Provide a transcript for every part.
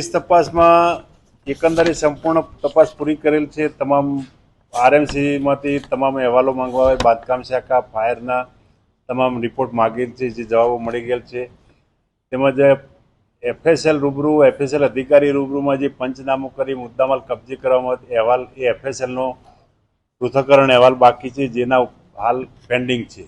Police તપાસમાં એકંદરે સંપૂર્ણ તપાસ પૂરી કરેલ છે। તમામ આરએમસીમાંથી તમામ અહેવાલો માંગવા આવે, બાંધકામ શાખા, ફાયરના તમામ રિપોર્ટ માગેલ છે, જે જવાબો મળી ગયેલ છે। તેમજ એફએસએલ રૂબરૂ, એફએસએલ અધિકારી રૂબરૂમાં જે પંચનામું કરી મુદ્દામાલ કબજે કરવામાં અહેવાલ, એ એફએસએલનો પૃથ્થકરણ અહેવાલ બાકી છે, જેના હાલ પેન્ડિંગ છે।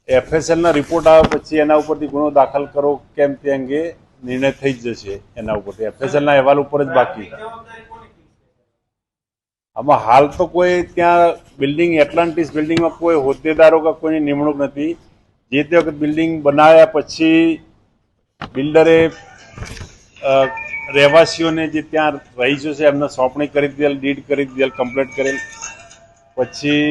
એફએસએલના રિપોર્ટ આવે પછી એના ઉપરથી ગુનો દાખલ કરો કેમ તે અંગે નિર્ણય થઈ જ જશે। એના ઉપરથી એફએસએલના અહેવાલ ઉપર જ બાકી। આમાં હાલ તો કોઈ ત્યાં બિલ્ડિંગ, એટલાન્ટિસ બિલ્ડિંગમાં કોઈ હોદ્દેદારો કે કોઈની નિમણૂક નથી। જે તે વખત બિલ્ડિંગ બનાવ્યા પછી બિલ્ડરે રહેવાસીઓને જે ત્યાં રહીશો છે એમને સોંપણી કરી દીધેલ, ડીડ કરી દીધેલ, કમ્પ્લીટ કરેલ। પછી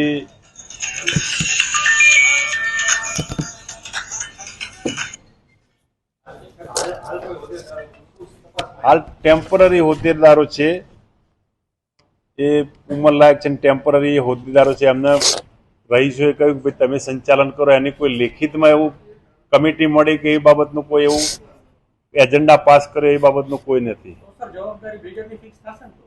હાલ ટેમ્પરરી હોદ્દેદારો છે, એ ઉંમરલાયક છે, ટેમ્પરરી હોદ્દેદારો છે, એમને રહીશોએ કહ્યું કે તમે સંચાલન કરો। એની કોઈ લેખિતમાં એવું કમિટી મળી કે એ બાબતનું કોઈ એવું એજન્ડા પાસ કરે એ બાબતનું કોઈ નથી। જવાબદારી બિલ્ડરની ફિક્સ થશે ને, તો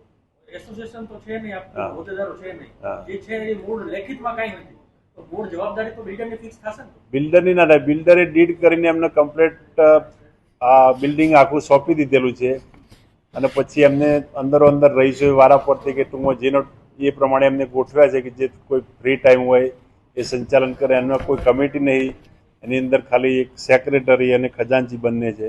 એસોસિએશન તો છે નહીં, આપણા હોદ્દેદારો છે નહીં, જે છે એ મૂળ લેખિતમાં કાંઈ નથી, તો મૂળ જવાબદારી તો બિલ્ડરની ફિક્સ થશે ને। બિલ્ડરની ના થાય, બિલ્ડરે ડીડ કરીને એમને કમ્પ્લીટ આ બિલ્ડિંગ આખું સોંપી દીધેલું છે, અને પછી એમને અંદરો અંદર રહીશો વારા પરથી કે ટૂંકમાં જેનો એ પ્રમાણે એમને ગોઠવ્યા છે કે જે કોઈ ફ્રી ટાઈમ હોય એ સંચાલન કરે। એમાં કોઈ કમિટી નહીં, એની અંદર ખાલી એક સેક્રેટરી અને ખજાનચી બંને છે।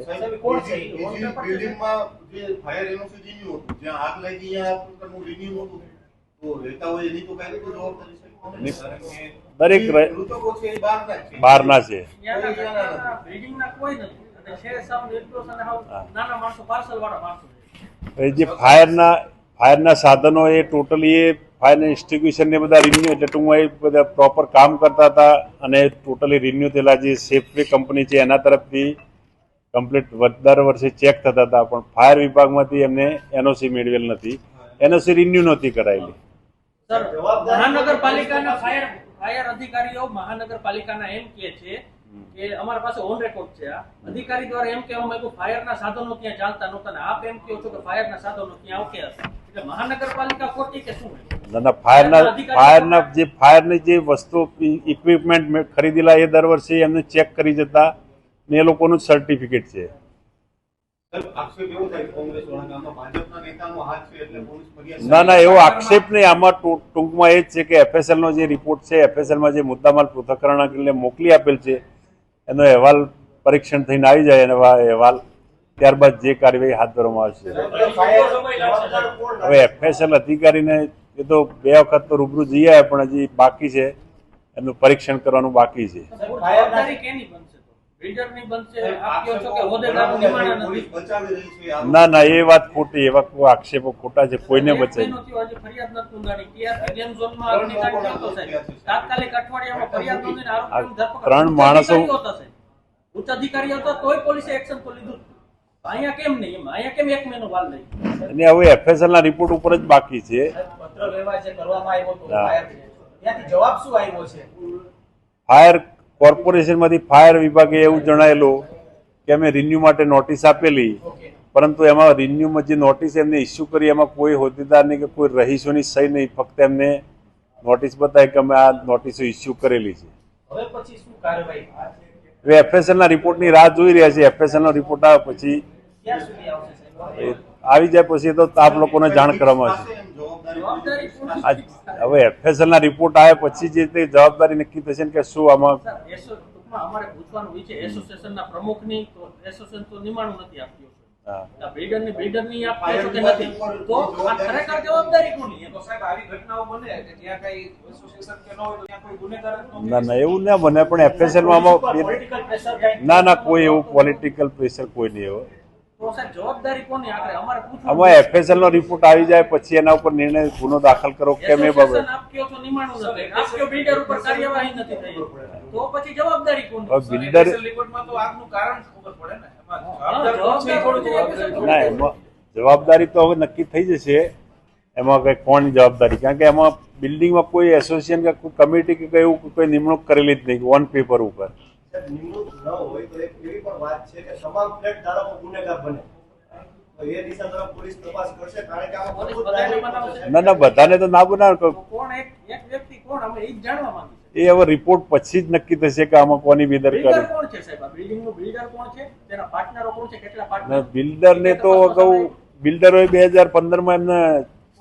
દરેક બહારના છે। જે ફાયરના સાધનો એ ટોટલી એ ફાયરના ઇન્સ્ટિટ્યુશન ને બધા રિન્યુ, એટલે ટૂંકમાં એ બધા પ્રોપર કામ કરતા હતા અને ટોટલી રિન્યુ થયેલા જે સેફ્ટી કંપની છે એના તરફથી કમ્પ્લીટ દર વર્ષે ચેક થતા હતા, પણ ફાયર વિભાગમાંથી એમને એનઓસી મેળવેલ નથી, એનઓસી રિન્યુ નહોતી કરાયેલી। મહાનગરપાલિકાના ફાયર અધિકારીઓ મહાનગરપાલિકાના એમ કહે છે કે અમારા પાસે ઓન રેકોર્ડ છે, આ અધિકારી દ્વારા એમ કહેવામાં આવ્યું ફાયરના સાધનો ત્યાં ચાલતા નહોતા, ને આપ એમ કહો છો કે ફાયરના સાધનો ત્યાં ઓકે હશે, એટલે મહાનગરપાલિકા ખોટી કે શું? ના, ફાયરની જે વસ્તુ ઇક્વિપમેન્ટ ખરીદેલા એ દર વર્ષે એમને ચેક કરી જતા ને એ લોકોનું સર્ટિફિકેટ છે। ના, એવો આક્ષેપ નહીં। આમાં ટૂંકમાં એ જ છે કે એફએસએલનો જે રિપોર્ટ છે, એફએસએલમાં જે મુદ્દામાલ પૃથ્થકરણ મોકલી આપેલ છે એનો અહેવાલ પરીક્ષણ થઈને આવી જાય, અને અહેવાલ ત્યારબાદ જે કાર્યવાહી હાથ ધરવામાં આવશે। હવે એફએસએલ અધિકારીને એ તો 2 વખત તો રૂબરૂ જઈ આવ્યા, પણ હજી બાકી છે, એમનું પરીક્ષણ કરવાનું બાકી છે। ના, એ વાત ખોટી, એવા કોઈ આક્ષેપો ખોટા છે, કોઈને બચાવી। 3 માણસો ઉચ્ચ અધિકારી હતો તોય પોલીસે એક્શન તો લીધું, અહીંયા કેમ નહીં? અહીંયા કેમ 1 મહિનો વાર લઈ? અને હવે એફએસએલ ના રિપોર્ટ ઉપર જ બાકી છે। પત્ર વ્યવહાર જે કરવામાં આવ્યો હતો ત્યાંથી જવાબ શું આવ્યો છે? ફાયર કોર્પોરેશનમાંથી ફાયર વિભાગે એવું જણાયેલું કે અમે રિન્યુ માટે નોટિસ આપેલી, પરંતુ એમાં રિન્યુમાં જે નોટિસ એમને ઇસ્યુ કરી એમાં કોઈ હોદ્દેદારની કે કોઈ રહીશોની સહી નહીં, ફક્ત એમને નોટિસ બતાવી કે અમે આ નોટિસો ઇસ્યુ કરેલી છે। હવે પછી શું કાર્યવાહી? હવે એફએસએલના રિપોર્ટની રાહ જોઈ રહ્યા છે। એફએસએલનો રિપોર્ટ આવે પછી આવી જાય પછી તો આપ લોકોને જાણ કરવામાં આવશે। હવે એફએસએલના રિપોર્ટ આવે પછી જે તે જવાબદારી નક્કી થશે કે શું આમાં અમારે પૂછવાનું હોય છે એસોસિએશનના પ્રમુખની, તો એસોસિએશન તો નિમાણું નથી આપ્યું, બિલ્ડરની આપ્યો કે નથી, તો આ ખરેખર જવાબદારી કોની? તો સાહેબ આવી ઘટનાઓ બને કે ત્યાં કઈ એસોસિએશન કે ન હોય તો ત્યાં કોઈ ગુનેગાર? ના, એવું ના બને, પણ એફએસએલમાં ના, કોઈ એવું પોલિટિકલ પ્રેશર કોઈ નહીં હોય। આમાં એફએસએલનો રિપોર્ટ આવી જાય પછી એના ઉપર નિર્ણય, ગુનો દાખલ કરો કેમ એ બાબત ના, એમાં જવાબદારી તો હવે નક્કી થઈ જશે। એમાં કઈ કોની જવાબદારી, કારણ કે એમાં બિલ્ડિંગમાં કોઈ એસોસિએશન કે કોઈ કમિટી કે એવું કોઈ નિમણૂક કરેલી જ નહીં, ઓન પેપર ઉપર સાહેબ, નિમણૂક ન હોય તો એક એવી પણ વાત છે કે તમામ ફ્લેટ ધારકો ગુનેગાર બને. તો એ દિશા તરફ પોલીસ તપાસ કરશે, કારણ કે આમાં પોલીસ પ્રબુદ્ધ બધાને નાગરિકો બનાવશે. છે. ના બધાને તો ના બનાવે તો કોણ એક વ્યક્તિ કોણ અમે એ જ જાણવા માંગીએ છીએ. એ હવે રિપોર્ટ પછી જ નક્કી થશે કે આમાં કોની બેદરકારી. બિલ્ડર કોણ છે સાહેબ? આ બિલ્ડિંગનું બિલ્ડર કોણ છે? તેના પાર્ટનરો કોણ છે? કેટલા પાર્ટનર? બિલ્ડરને તો અગાઉ બિલ્ડરોએ 2015 એમને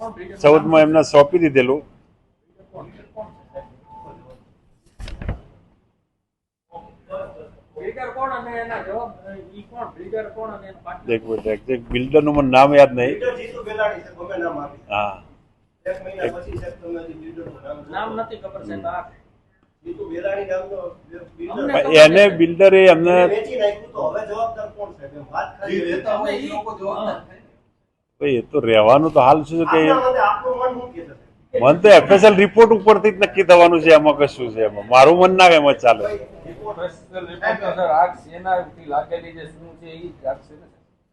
કોણ બિલ્ડર? 14 એમને સોંપી દીધેલું. કોણ છે સાહેબ? બિલ્ડર કોણ અને એના જવાબ ઈ કોણ? બિલ્ડર કોણ અને એના પાર્ટનર? એક મિનિટ એક્ઝેક્ટ બિલ્ડરનું મને નામ યાદ નહીં. લીડર જીતુ બેલાણી છે, ગમે નામ આપી. હા 1 મહિના પછી સાહેબ તમે હજી લીડરનું નામ નથી ખબર સાહેબ. આ જીતુ બેલાણી નામનો બિલ્ડર અમને પણ એને બિલ્ડરે અમને વેચી નાખ્યું, તો હવે જવાબદાર કોણ છે? એમ વાત ખાલી રહેતા અમને હોય ઈ- ભાઈ એ તો રહેવાનું તો હાલ શું છે કે આપના મતે આપનું મન શું કહે છે? મન તો FSL રિપોર્ટ ઉપરથી જ નક્કી થવાનું છે. એમાં કશું છે એમાં મારું મન ના એમાં ચાલે. સ્પેશિયલ રિપોર્ટ તો સર આગ શેનાથી લાગેલી છે શું છે ઈ જ આગ છે ને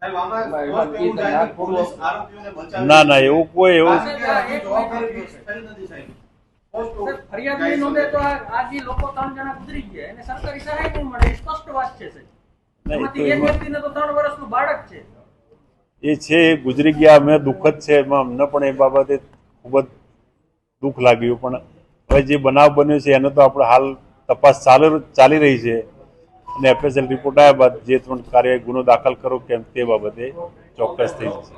સાહેબ, આમાં એમાં સ્પષ્ટ એવું ઈ થાય છે કે પૂર્વ- પોલીસ આરોપીઓને બચાવી ના ના એવું કોઈ એવું જવાબદારી થઈ નથી, સાહેબ. સાહેબ, ફરિયાદ નહીં નોંધે તો આ જે લોકો 3 જણા ગુજરી ગયા એને સરકારી સહાય નહીં મળે. એ સ્પષ્ટ વાત છે સાહેબ. નહીં, એમાંથી તો એક એમાં- વ્યક્તિને તો 3 વર્ષનું બાળક છે. એ છે એ ગુજરી ગયા. અમે દુઃખદ છે એમાં અમને પણ એ બાબતે ખૂબ જ દુઃખ લાગ્યું. પણ હવે જે બનાવ બન્યો છે એનો તો આપણે હાલ તપાસ ચાલી રહી છે અને FSL રિપોર્ટ આવ્યા બાદ જે પણ કાર્ય ગુનો દાખલ કરો કેમ તે બાબતે ચોક્કસ થઈ જશે.